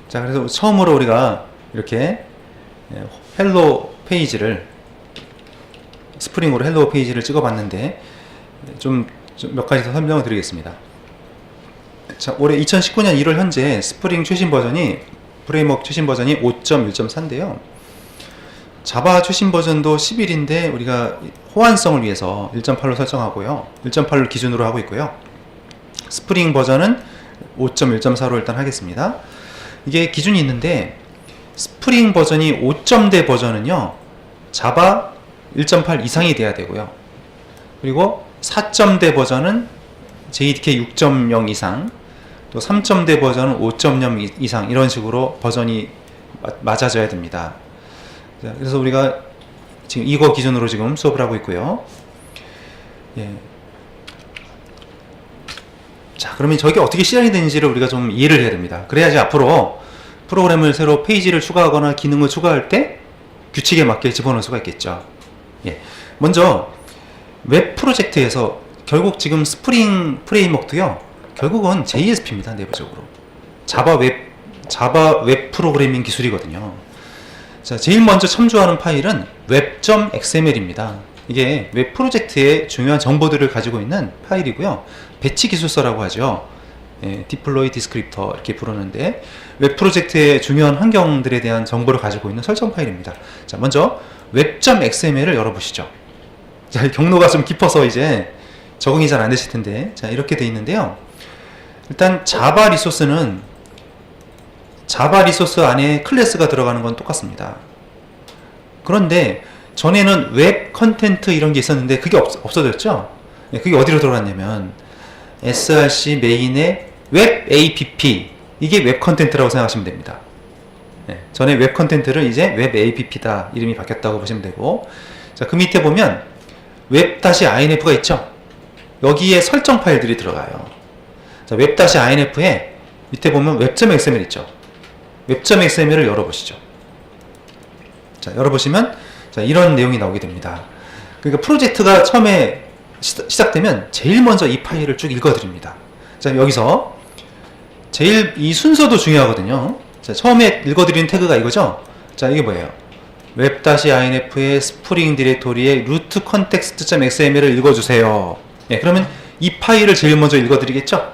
자, 그래서 처음으로 우리가 이렇게 헬로 페이지를 스프링으로 헬로 페이지를 찍어봤는데 좀 몇 가지 더 설명을 드리겠습니다. 자, 올해 2019년 1월 현재 스프링 최신 버전이 프레임워크 최신 버전이 5.1.4인데요. 자바 최신 버전도 11인데 우리가 호환성을 위해서 1.8로 설정하고요. 1.8을 기준으로 하고 있고요. 스프링 버전은 5.1.4로 일단 하겠습니다. 이게 기준이 있는데 스프링 버전이 5점대 버전은요, 자바 1.8 이상이 돼야 되고요. 그리고 4점대 버전은 JDK 6.0 이상, 또 3점대 버전은 5.0 이상, 이런 식으로 버전이 맞아져야 됩니다. 자, 그래서 우리가 지금 이거 기준으로 지금 수업을 하고 있고요. 예. 자, 그러면 저게 어떻게 실행이 되는지를 우리가 좀 이해를 해야 됩니다. 그래야지 앞으로 프로그램을 새로 페이지를 추가하거나 기능을 추가할 때 규칙에 맞게 집어넣을 수가 있겠죠. 예. 먼저 웹 프로젝트에서 결국 지금 스프링 프레임워크도요, 결국은 JSP입니다. 내부적으로 자바 웹 프로그래밍 기술이거든요. 자, 제일 먼저 첨부하는 파일은 web.xml입니다. 이게 웹 프로젝트의 중요한 정보들을 가지고 있는 파일이고요. 배치 기술서라고 하죠. 예, 디플로이 디스크립터 이렇게 부르는데 웹 프로젝트의 중요한 환경들에 대한 정보를 가지고 있는 설정 파일입니다. 자, 먼저 web.xml을 열어보시죠. 자, 경로가 좀 깊어서 이제 적응이 잘 안 되실 텐데, 자, 이렇게 돼 있는데요. 일단 자바 리소스는 자바 리소스 안에 클래스가 들어가는 건 똑같습니다. 그런데 전에는 웹 컨텐트 이런 게 있었는데 그게 없어졌죠. 네, 그게 어디로 들어갔냐면 src 메인의 웹 app, 이게 웹 컨텐트라고 생각하시면 됩니다. 네, 전에 웹 컨텐트를 이제 웹 app다 이름이 바뀌었다고 보시면 되고, 자, 그 밑에 보면 웹-inf가 있죠. 여기에 설정 파일들이 들어가요. 자, 웹-inf에 밑에 보면 web.xml 있죠. web.xml을 열어보시죠. 자, 열어보시면 자, 이런 내용이 나오게 됩니다. 그러니까 프로젝트가 처음에 시작되면 제일 먼저 이 파일을 쭉 읽어드립니다. 자, 여기서 제일 이 순서도 중요하거든요. 자, 처음에 읽어드리는 태그가 이거죠. 자, 이게 뭐예요? 웹-inf의 스프링 디렉토리의 루트 컨텍스트.xml을 읽어주세요. 예, 그러면 이 파일을 제일 먼저 읽어드리겠죠?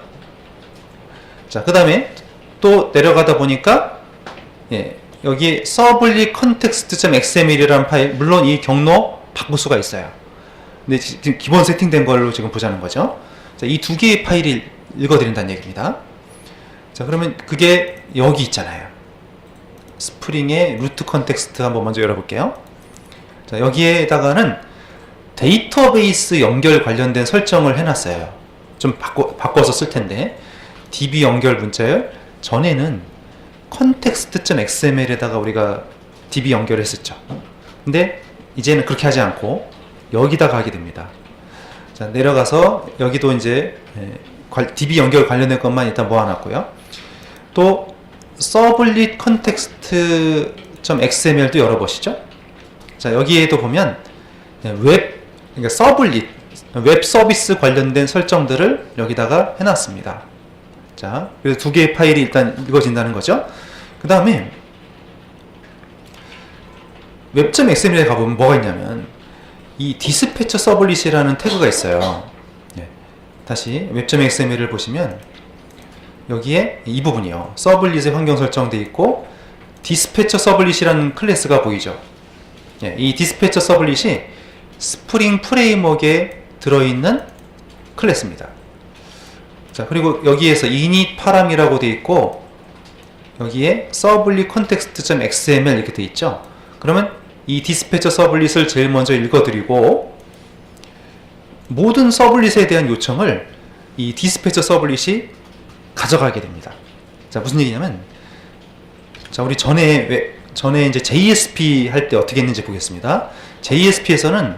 자, 그 다음에 또 내려가다 보니까, 예, 여기 서블리 컨텍스트.xml이라는 파일, 물론 이 경로 바꿀 수가 있어요. 근데 지금 기본 세팅된 걸로 지금 보자는 거죠. 자, 이 두 개의 파일을 읽어드린다는 얘기입니다. 자, 그러면 그게 여기 있잖아요. 스프링의 루트 컨텍스트 한번 먼저 열어볼게요. 자, 여기에다가는 데이터베이스 연결 관련된 설정을 해놨어요. 좀 바꿔서 쓸 텐데, db 연결 문자열, 전에는 context.xml에다가 우리가 db 연결했었죠. 근데 이제는 그렇게 하지 않고 여기다 가게 됩니다. 자, 내려가서 여기도 이제 db 연결 관련된 것만 일단 모아놨고요. 또 서블릿 컨텍스트.xml도 열어보시죠. 자, 여기에도 보면 그러니까 서블릿, 웹 서비스 관련된 설정들을 여기다가 해놨습니다. 자, 그래서 두 개의 파일이 일단 읽어진다는 거죠. 그 다음에 웹.xml에 가보면 뭐가 있냐면 이 디스패처 서블릿이라는 태그가 있어요. 네. 다시 웹.xml을 보시면 여기에 이 부분이요, 서블릿의 환경 설정되어 있고 디스패처 서블릿이라는 클래스가 보이죠. 예, 이 디스패처 서블릿이 스프링 프레임워크에 들어있는 클래스입니다. 자, 그리고 여기에서 init param이라고 되어 있고 여기에 서블릿 컨텍스트.xml 이렇게 되어 있죠. 그러면 이 디스패처 서블릿을 제일 먼저 읽어드리고 모든 서블릿에 대한 요청을 이 디스패처 서블릿이 가져가게 됩니다. 자, 무슨 얘기냐면, 자, 우리 전에 이제 JSP 할 때 어떻게 했는지 보겠습니다. JSP에서는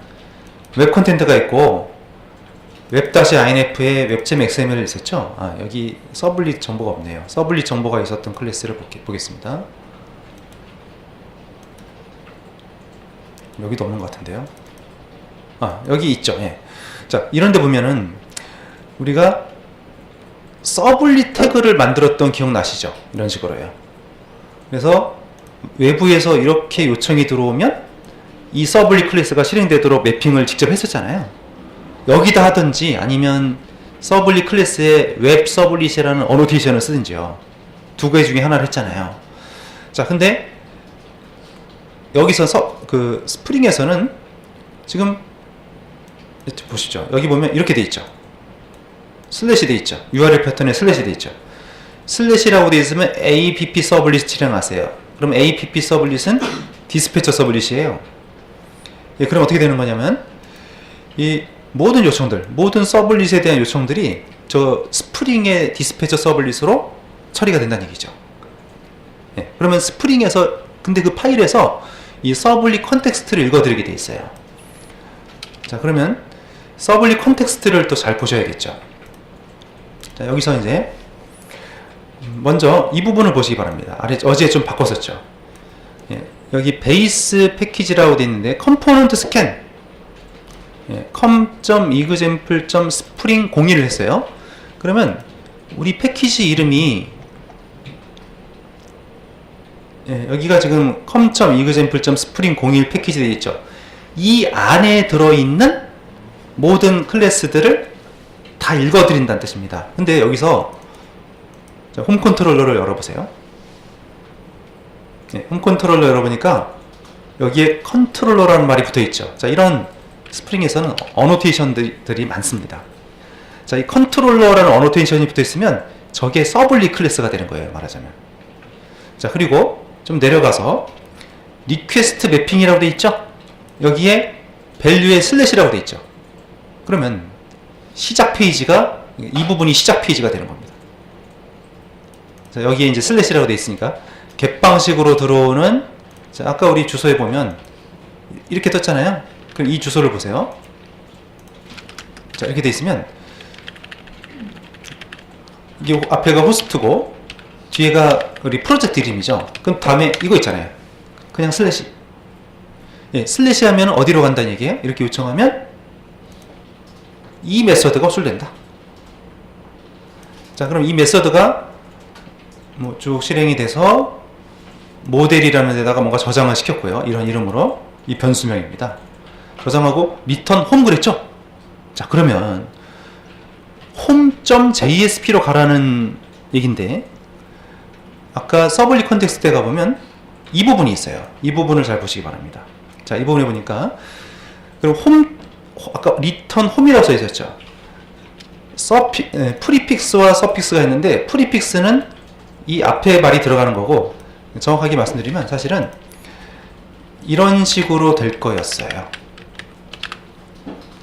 웹 컨텐트가 있고 웹-inf에 웹.xml이 있었죠. 아, 여기 서블릿 정보가 없네요. 서블릿 정보가 있었던 클래스를 보겠습니다. 여기도 없는 것 같은데요. 아, 여기 있죠. 예. 자, 이런데 보면은 우리가 서블릿 태그를 만들었던 기억나시죠? 이런 식으로요. 그래서 외부에서 이렇게 요청이 들어오면 이 서블릿 클래스가 실행되도록 매핑을 직접 했었잖아요. 여기다 하든지 아니면 서블릿 클래스에 웹 서블릿이라는 어노테이션을 쓰든지요. 두 개 중에 하나를 했잖아요. 자, 근데 여기서 그 스프링에서는 지금 보시죠. 여기 보면 이렇게 돼 있죠. 슬래시 돼 있죠. URL 패턴에 슬래시 돼 있죠. 슬래시라고 돼 있으면 app 서블릿 실행하세요. 그럼 app 서블릿은 디스패처 서블릿이에요. 예, 그럼 어떻게 되는 거냐면 이 모든 요청들, 모든 서블릿에 대한 요청들이 저 스프링의 디스패처 서블릿으로 처리가 된다는 얘기죠. 예, 그러면 스프링에서 근데 그 파일에서 이 서블릿 컨텍스트를 읽어드리게 돼 있어요. 자, 그러면 서블릿 컨텍스트를 또 잘 보셔야겠죠. 자, 여기서 이제 먼저 이 부분을 보시기 바랍니다. 어제 좀 바꿨었죠. 예, 여기 베이스 패키지라고 되어 있는데 컴포넌트 스캔 com.example.spring01을 했어요. 그러면 우리 패키지 이름이 여기가 지금 com.example.spring01 패키지 되어 있죠. 이 안에 들어있는 모든 클래스들을 다 읽어드린다는 뜻입니다. 근데 여기서 홈 컨트롤러를 열어보세요. 홈 컨트롤러 열어보니까 여기에 컨트롤러라는 말이 붙어있죠. 자, 이런 스프링에서는 어노테이션들이 많습니다. 자, 이 컨트롤러라는 어노테이션이 붙어있으면 저게 서블릿 클래스가 되는 거예요, 말하자면. 자, 그리고 좀 내려가서 리퀘스트 매핑이라고 되어 있죠. 여기에 밸류에 슬래시라고 되어 있죠. 그러면 시작 페이지가 이 부분이 시작 페이지가 되는 겁니다. 자, 여기에 이제 슬래시라고 되어 있으니까 get 방식으로 들어오는, 자, 아까 우리 주소에 보면 이렇게 떴잖아요. 그럼 이 주소를 보세요. 자, 이렇게 되어 있으면 이게 앞에가 호스트고 뒤에가 우리 프로젝트 이름이죠. 그럼 다음에 이거 있잖아요. 그냥 슬래시. 예, 슬래시 하면 어디로 간다는 얘기예요? 이렇게 요청하면 이 메서드가 호출된다. 자, 그럼 이 메서드가 뭐 쭉 실행이 돼서 모델이라는 데다가 뭔가 저장을 시켰고요. 이런 이름으로 이 변수명입니다. 저장하고 return home 그랬죠? 자, 그러면 home.jsp로 가라는 얘긴데 아까 서블릿 컨텍스트에 가보면 이 부분이 있어요. 이 부분을 잘 보시기 바랍니다. 자, 이 부분에 보니까 그럼 아까 return home이라고 써 있었죠. 프리픽스와 서픽스가 있는데 프리픽스는 이 앞에 말이 들어가는 거고 정확하게 말씀드리면 사실은 이런 식으로 될 거였어요.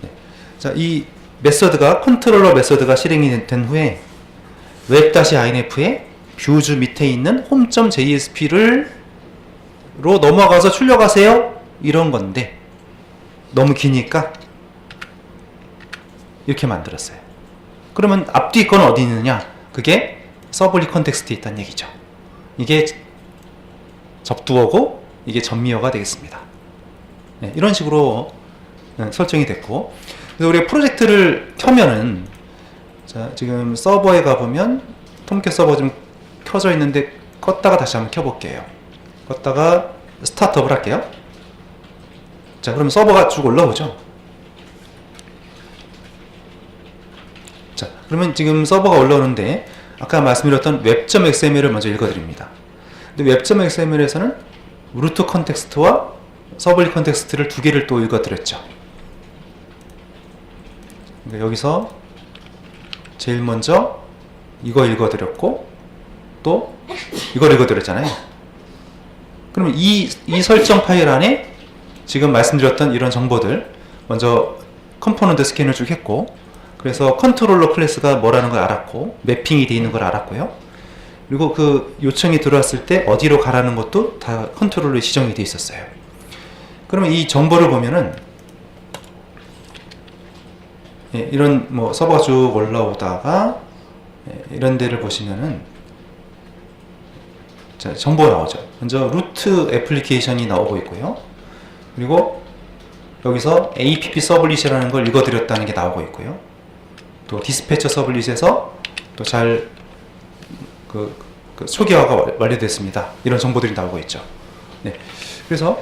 네. 자, 이 메서드가 컨트롤러 메서드가 실행이 된 후에 web-inf에 뷰즈 밑에 있는 home.jsp로 넘어가서 출력하세요. 이런 건데 너무 기니까 이렇게 만들었어요. 그러면 앞뒤 건 어디 있느냐? 그게 서블릿 컨텍스트에 있다는 얘기죠. 이게 접두어고 이게 전미어가 되겠습니다. 네, 이런 식으로 설정이 됐고, 그래서 우리가 프로젝트를 켜면은, 자, 지금 서버에 가보면 톰캣 서버 좀 켜져 있는데 껐다가 다시 한번 켜볼게요. 껐다가 스타트업을 할게요. 자, 그럼 서버가 쭉 올라오죠. 자, 그러면 지금 서버가 올라오는데 아까 말씀드렸던 web.xml을 먼저 읽어드립니다. 근데 web.xml에서는 루트 컨텍스트와 서블릿 컨텍스트를 두 개를 또 읽어드렸죠. 그러니까 여기서 제일 먼저 이거 읽어드렸고 또 이걸 읽어드렸잖아요. 그러면 이 설정 파일 안에 지금 말씀드렸던 이런 정보들 먼저 컴포넌트 스캔을 쭉 했고, 그래서 컨트롤러 클래스가 뭐라는 걸 알았고 매핑이 되어 있는 걸 알았고요. 그리고 그 요청이 들어왔을 때 어디로 가라는 것도 다 컨트롤러에 지정이 되어 있었어요. 그러면 이 정보를 보면은 이런 뭐 서버가 쭉 올라오다가 이런 데를 보시면은 자, 정보가 나오죠. 먼저 루트 애플리케이션이 나오고 있고요. 그리고 여기서 app 서블릿이라는 걸 읽어드렸다는 게 나오고 있고요. 또 디스패처 서블릿에서 또 잘 그 초기화가 완료됐습니다. 이런 정보들이 나오고 있죠. 네. 그래서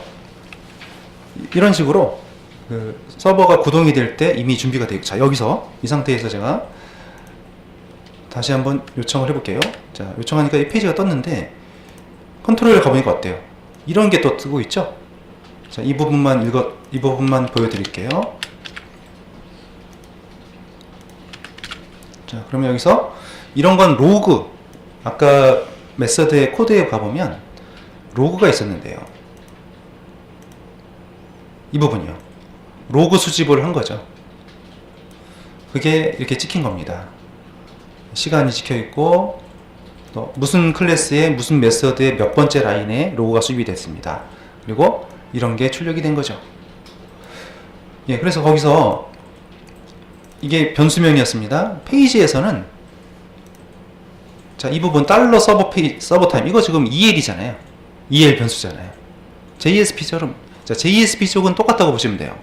이런 식으로 그 서버가 구동이 될 때 이미 준비가 되고, 자, 여기서 이 상태에서 제가 다시 한번 요청을 해볼게요. 자, 요청하니까 이 페이지가 떴는데 컨트롤을 가보니까 어때요? 이런 게 또 뜨고 있죠? 자, 이 부분만 보여드릴게요. 자, 그러면 여기서 이런 건 로그, 아까 메서드의 코드에 가보면 로그가 있었는데요. 이 부분이요. 로그 수집을 한 거죠. 그게 이렇게 찍힌 겁니다. 시간이 찍혀 있고, 또 무슨 클래스의 무슨 메서드의 몇 번째 라인에 로그가 수집이 됐습니다. 그리고 이런 게 출력이 된 거죠. 예, 그래서 거기서 이게 변수명이었습니다. 페이지에서는 자, 이 부분 달러 서버 타임, 이거 지금 EL이잖아요. EL 변수잖아요. JSP처럼, 자, JSP 쪽은 똑같다고 보시면 돼요.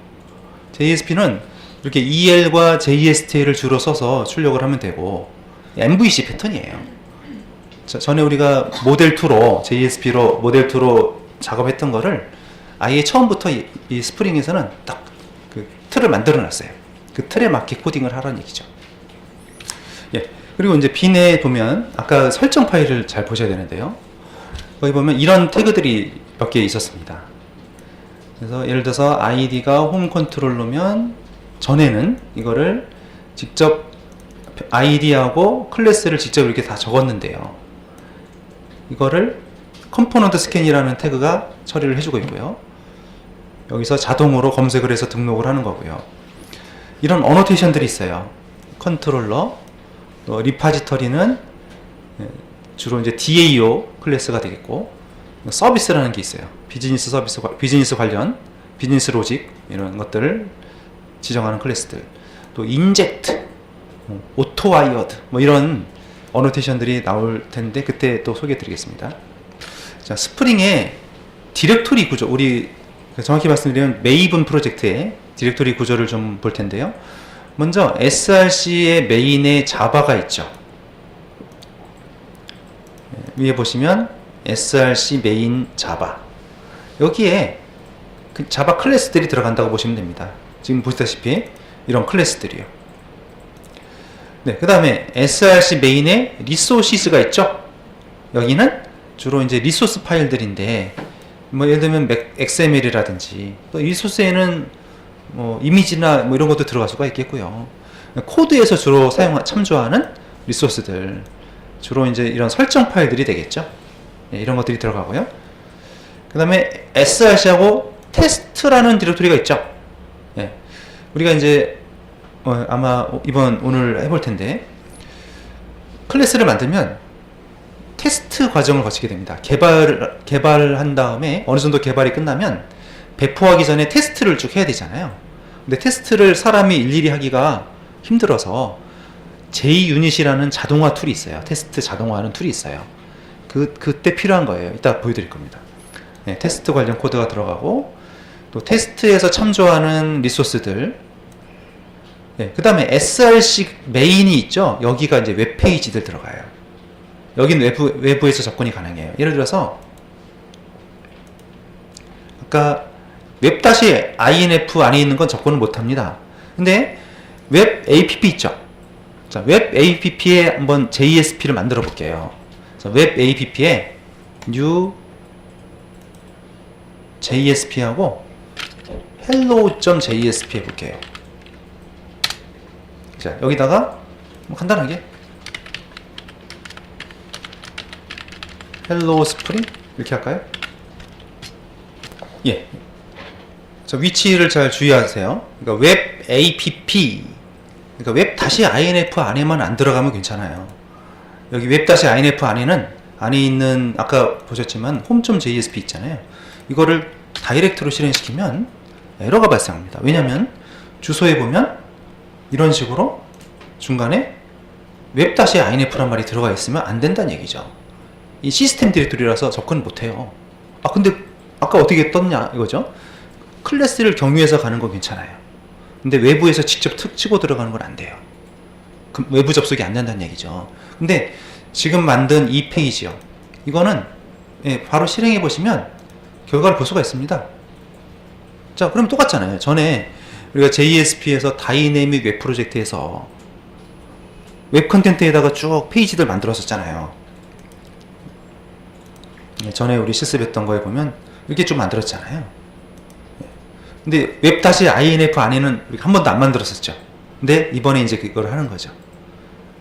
JSP는 이렇게 EL과 JSTL을 주로 써서 출력을 하면 되고, MVC 패턴이에요. 자, 전에 우리가 모델2로, JSP로 모델2로 작업했던 거를 아예 처음부터 이 스프링에서는 딱 그 틀을 만들어 놨어요. 그 틀에 맞게 코딩을 하라는 얘기죠. 예. 그리고 이제 빈에 보면 아까 설정 파일을 잘 보셔야 되는데요. 거기 보면 이런 태그들이 몇 개 있었습니다. 그래서 예를 들어서 id가 홈 컨트롤러면 전에는 이거를 직접 id하고 클래스를 직접 이렇게 다 적었는데요. 이거를 컴포넌트 스캔이라는 태그가 처리를 해주고 있고요. 여기서 자동으로 검색을 해서 등록을 하는 거고요. 이런 어노테이션들이 있어요. 컨트롤러, 리파지터리는 주로 이제 DAO 클래스가 되겠고, 서비스라는 게 있어요. 비즈니스 서비스, 비즈니스 관련, 비즈니스 로직 이런 것들을 지정하는 클래스들. 또 인젝트, 오토와이어드 뭐 이런 어노테이션들이 나올 텐데 그때 또 소개해 드리겠습니다. 자, 스프링의 디렉토리 구조, 우리 정확히 말씀드리면 메이븐 프로젝트의 디렉토리 구조를 좀 볼 텐데요. 먼저 src의 메인에 자바가 있죠. 위에 보시면 src 메인 자바, 여기에 그 자바 클래스들이 들어간다고 보시면 됩니다. 지금 보시다시피 이런 클래스들이요. 네, 그 다음에 src 메인에 리소시스가 있죠. 여기는 주로 이제 리소스 파일들인데, 뭐 예를 들면 XML이라든지, 또 리소스에는 뭐 이미지나 뭐 이런 것도 들어갈 수가 있겠고요. 코드에서 주로 참조하는 리소스들, 주로 이제 이런 설정 파일들이 되겠죠. 네, 이런 것들이 들어가고요. 그 다음에 src하고 테스트라는 디렉토리가 있죠. 네, 우리가 이제 아마 오늘 해볼 텐데, 클래스를 만들면 테스트 과정을 거치게 됩니다. 개발한 다음에 어느 정도 개발이 끝나면 배포하기 전에 테스트를 쭉 해야 되잖아요. 근데 테스트를 사람이 일일이 하기가 힘들어서 JUnit이라는 자동화 툴이 있어요. 테스트 자동화하는 툴이 있어요. 그때 필요한 거예요. 이따 보여드릴 겁니다. 네, 테스트 관련 코드가 들어가고, 또 테스트에서 참조하는 리소스들, 네, 그 다음에 src 메인이 있죠. 여기가 이제 웹페이지들 들어가요. 여기는 외부에서 접근이 가능해요. 예를 들어서 아까 웹-inf 안에 있는 건 접근을 못합니다. 근데 웹 app 있죠. 자, 웹 app에 한번 JSP를 만들어 볼게요. 웹 app에 new JSP하고 hello.jsp 해볼게요. 자, 여기다가 뭐 간단하게 헬로 스프링 이렇게 할까요? 예. 자, 위치를 잘 주의하세요. 그러니까 웹 app, 그러니까 웹-inf 안에만 안 들어가면 괜찮아요. 여기 웹-inf 안에는, 안에 있는 아까 보셨지만 home.jsp 있잖아요. 이거를 다이렉트로 실행시키면 에러가 발생합니다. 왜냐면 주소에 보면 이런 식으로 중간에 웹-inf란 말이 들어가 있으면 안 된다는 얘기죠. 이 시스템 디렉토리라서 접근을 못해요. 아, 근데 아까 어떻게 떴냐 이거죠. 클래스를 경유해서 가는 건 괜찮아요. 근데 외부에서 직접 툭 치고 들어가는 건 안 돼요. 외부 접속이 안 된다는 얘기죠. 근데 지금 만든 이 페이지요, 이거는 바로 실행해 보시면 결과를 볼 수가 있습니다. 자, 그럼 똑같잖아요. 전에 우리가 JSP에서 다이내믹 웹 프로젝트에서 웹 컨텐츠에다가 쭉 페이지들 만들었었잖아요. 전에 우리 실습했던 거에 보면 이렇게 좀 만들었잖아요. 근데 웹-inf 안에는 우리가 한 번도 안 만들었었죠. 근데 이번에 이제 그걸 하는 거죠.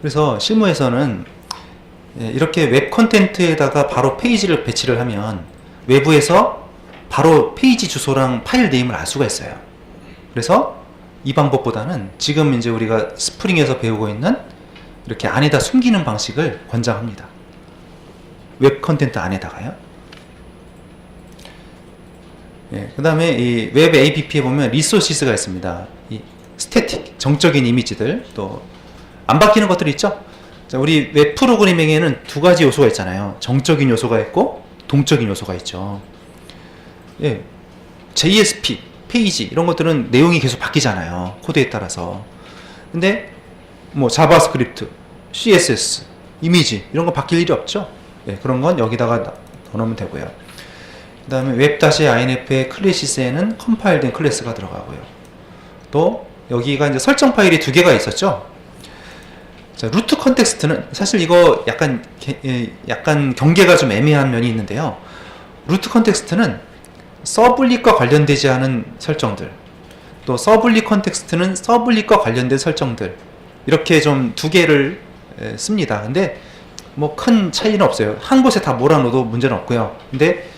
그래서 실무에서는 이렇게 웹 컨텐츠에다가 바로 페이지를 배치를 하면 외부에서 바로 페이지 주소랑 파일 네임을 알 수가 있어요. 그래서 이 방법보다는 지금 이제 우리가 스프링에서 배우고 있는 이렇게 안에다 숨기는 방식을 권장합니다. 웹 컨텐츠 안에다가요. 그 다음에 이 웹 APP에 보면 리소시스가 있습니다. 이 스태틱, 정적인 이미지들, 또 안 바뀌는 것들이 있죠. 자, 우리 웹 프로그래밍에는 두 가지 요소가 있잖아요. 정적인 요소가 있고 동적인 요소가 있죠. JSP, 페이지 이런 것들은 내용이 계속 바뀌잖아요. 코드에 따라서. 근데 뭐 자바스크립트, CSS, 이미지 이런 거 바뀔 일이 없죠. 그런 건 여기다가 넣어놓으면 되고요. 그 다음에 웹-inf의 클래시스에는 컴파일된 클래스가 들어가고요. 또 여기가 이제 설정 파일이 두 개가 있었죠. 자, 루트 컨텍스트는 사실 이거 약간 경계가 좀 애매한 면이 있는데요. 루트 컨텍스트는 서블릿과 관련되지 않은 설정들, 또 서블릿 컨텍스트는 서블릿과 관련된 설정들, 이렇게 좀 두 개를 씁니다. 근데 뭐 큰 차이는 없어요. 한 곳에 다 몰아넣어도 문제는 없고요. 근데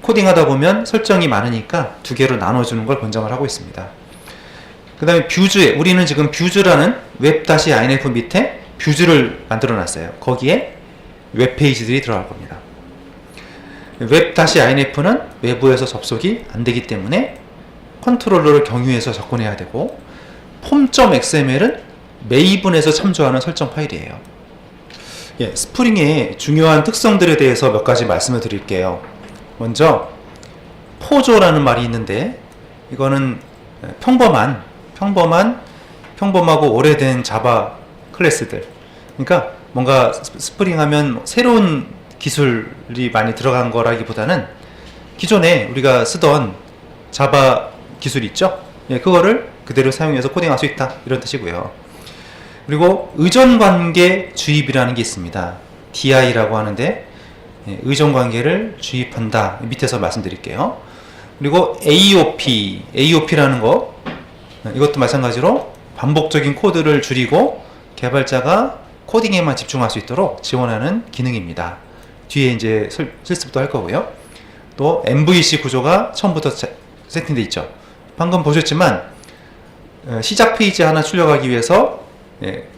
코딩하다 보면 설정이 많으니까 두 개로 나눠주는 걸 권장을 하고 있습니다. 그 다음에 뷰즈에, 우리는 지금 뷰즈라는 웹-inf 밑에 뷰즈를 만들어 놨어요. 거기에 웹페이지들이 들어갈 겁니다. 웹-inf는 외부에서 접속이 안 되기 때문에 컨트롤러를 경유해서 접근해야 되고, 폼.xml은 메이븐에서 참조하는 설정 파일이에요. 스프링의 중요한 특성들에 대해서 몇 가지 말씀을 드릴게요. 먼저 포조라는 말이 있는데, 이거는 평범하고 오래된 자바 클래스들, 그러니까 뭔가 스프링 하면 새로운 기술이 많이 들어간 거라기보다는 기존에 우리가 쓰던 자바 기술 있죠? 그거를 그대로 사용해서 코딩할 수 있다, 이런 뜻이고요. 그리고 의존관계 주입이라는 게 있습니다. DI라고 하는데 의존관계를 주입한다, 밑에서 말씀드릴게요. 그리고 AOP라는 거, 이것도 마찬가지로 반복적인 코드를 줄이고 개발자가 코딩에만 집중할 수 있도록 지원하는 기능입니다. 뒤에 이제 실습도 할 거고요. 또 MVC 구조가 처음부터 세팅돼 있죠. 방금 보셨지만 시작 페이지 하나 출력하기 위해서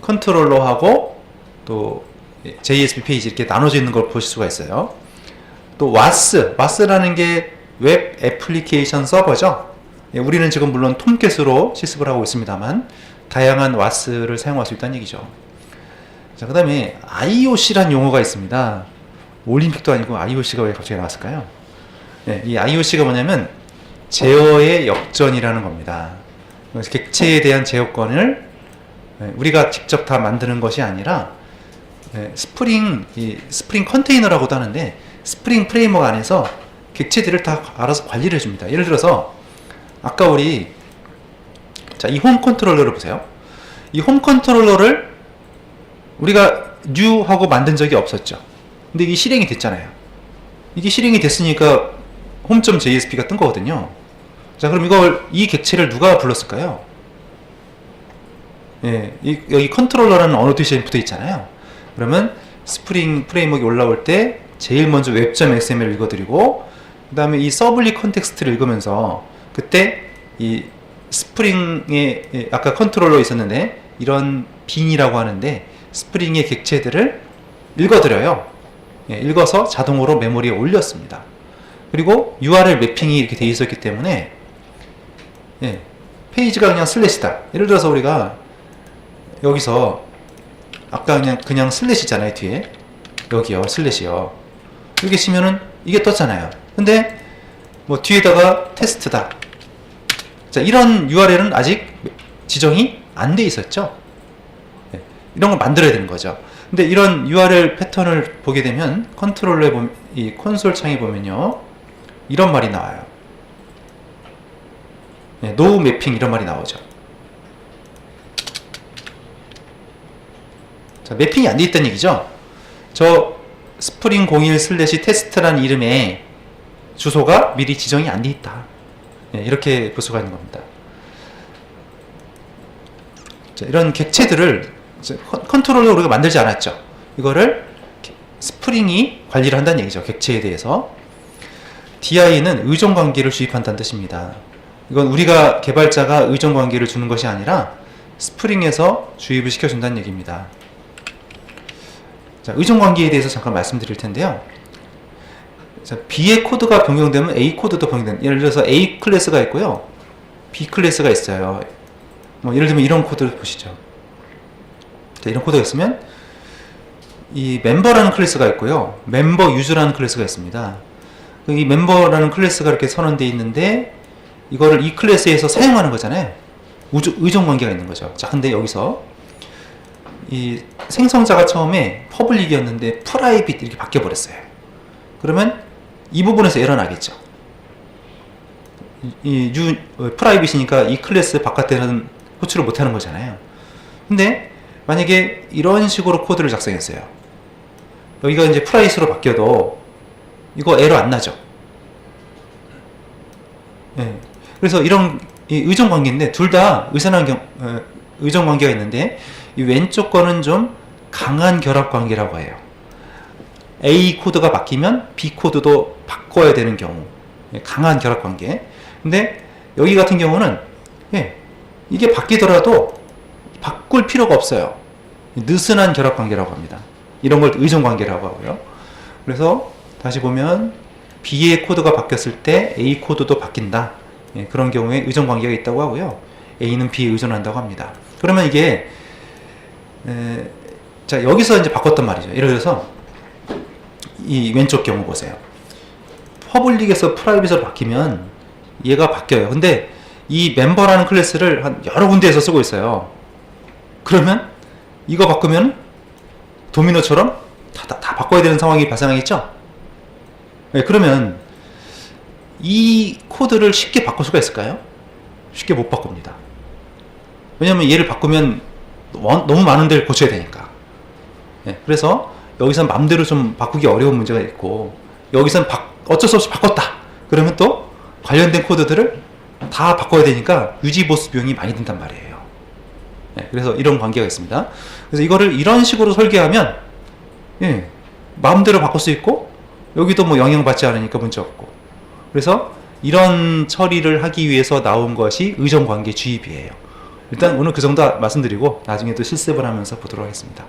컨트롤러하고 또 JSP 페이지 이렇게 나눠져 있는 걸 보실 수가 있어요. 또 WAS라는 게 웹 애플리케이션 서버죠. 우리는 지금 물론 톰캣으로 실습을 하고 있습니다만 다양한 WAS를 사용할 수 있다는 얘기죠. 자, 그 다음에 IOC라는 용어가 있습니다. 올림픽도 아니고 IOC가 왜 갑자기 나왔을까요? 이 IOC가 뭐냐면 제어의 역전이라는 겁니다. 객체에 대한 제어권을 우리가 직접 다 만드는 것이 아니라 스프링 컨테이너라고도 하는데, 스프링 프레임워크 안에서 객체들을 다 알아서 관리를 해줍니다. 예를 들어서 아까 우리 이 홈 컨트롤러를 보세요. 이 홈 컨트롤러를 우리가 new 하고 만든 적이 없었죠. 근데 이게 실행이 됐잖아요. 이게 실행이 됐으니까 home.jsp가 뜬 거거든요. 자, 그럼 이 객체를 누가 불렀을까요? 여기 컨트롤러라는 언어 뒤에 붙어 있잖아요. 그러면 스프링 프레임워크가 올라올 때 제일 먼저 웹.xml 읽어드리고, 그 다음에 이 서블릿 컨텍스트를 읽으면서 그때 이 스프링에 아까 컨트롤러 있었는데 이런 빈이라고 하는데 스프링의 객체들을 읽어드려요. 읽어서 자동으로 메모리에 올렸습니다. 그리고 URL 매핑이 이렇게 돼 있었기 때문에 페이지가 그냥 슬래시다. 예를 들어서 우리가 여기서 아까 그냥 슬래시잖아요. 뒤에 여기요, 슬래시요. 이렇게 치면은 이게 떴잖아요. 근데 뭐 뒤에다가 테스트다. 자, 이런 URL은 아직 지정이 안 돼 있었죠. 이런 걸 만들어야 되는 거죠. 근데 이런 URL 패턴을 보게 되면 컨트롤러에 보면, 이 콘솔 창에 보면요, 이런 말이 나와요. 네, 노 매핑 이런 말이 나오죠. 자, 매핑이 안 돼 있다는 얘기죠. 저 스프링 01/테스트라는 이름의 주소가 미리 지정이 안 돼 있다. 네, 이렇게 볼 수가 있는 겁니다. 자, 이런 객체들을 컨트롤러 우리가 만들지 않았죠. 이거를 스프링이 관리를 한다는 얘기죠. 객체에 대해서. DI는 의존관계를 주입한다는 뜻입니다. 이건 우리가 개발자가 의존관계를 주는 것이 아니라 스프링에서 주입을 시켜준다는 얘기입니다. 자, 의존관계에 대해서 잠깐 말씀드릴 텐데요. 자, B의 코드가 변경되면 A 코드도 변경된다. 예를 들어서 A 클래스가 있고요, B 클래스가 있어요. 뭐 예를 들면 이런 코드를 보시죠. 자, 이런 코드가 있으면 이 멤버라는 클래스가 있고요, 멤버 유저라는 클래스가 있습니다. 이 멤버라는 클래스가 이렇게 선언되어 있는데 이거를 이 클래스에서 사용하는 거잖아요. 의존 관계가 있는 거죠. 자, 근데 여기서 이 생성자가 처음에 퍼블릭이었는데 프라이빗 이렇게 바뀌어 버렸어요. 그러면 이 부분에서 에러 나겠죠. 프라이빗이니까 이 클래스 바깥에는 호출을 못 하는 거잖아요. 근데 만약에 이런 식으로 코드를 작성했어요. 여기가 이제 프라이빗으로 바뀌어도 이거 에러 안 나죠. 네. 그래서 이런 의존 관계인데 둘 다 의존 관계가 있는데 이 왼쪽 거는 좀 강한 결합 관계라고 해요. A 코드가 바뀌면 B 코드도 바꿔야 되는 경우, 강한 결합 관계. 근데 여기 같은 경우는 이게 바뀌더라도 바꿀 필요가 없어요. 느슨한 결합 관계라고 합니다. 이런 걸 의존 관계라고 하고요. 그래서 다시 보면 B의 코드가 바뀌었을 때 A 코드도 바뀐다. 그런 경우에 의존 관계가 있다고 하고요. A는 B에 의존한다고 합니다. 그러면 이게 자, 여기서 이제 바꿨단 말이죠. 예를 들어서 이 왼쪽 경우 보세요. 퍼블릭에서 프라이빗으로 바뀌면 얘가 바뀌어요. 근데 이 멤버라는 클래스를 한 여러 군데에서 쓰고 있어요. 그러면 이거 바꾸면 도미노처럼 다 바꿔야 되는 상황이 발생하겠죠? 네, 그러면 이 코드를 쉽게 바꿀 수가 있을까요? 쉽게 못 바꿉니다. 왜냐면 얘를 바꾸면 너무 많은 데를 고쳐야 되니까. 네, 그래서 여기선 맘대로 좀 바꾸기 어려운 문제가 있고, 여기선 어쩔 수 없이 바꿨다. 그러면 또 관련된 코드들을 다 바꿔야 되니까 유지 보수 비용이 많이 든단 말이에요. 네, 그래서 이런 관계가 있습니다. 그래서 이거를 이런 식으로 설계하면 마음대로 바꿀 수 있고, 여기도 뭐 영향받지 않으니까 문제 없고. 그래서 이런 처리를 하기 위해서 나온 것이 의존관계 주입이에요. 일단 오늘 그 정도 말씀드리고 나중에 또 실습을 하면서 보도록 하겠습니다.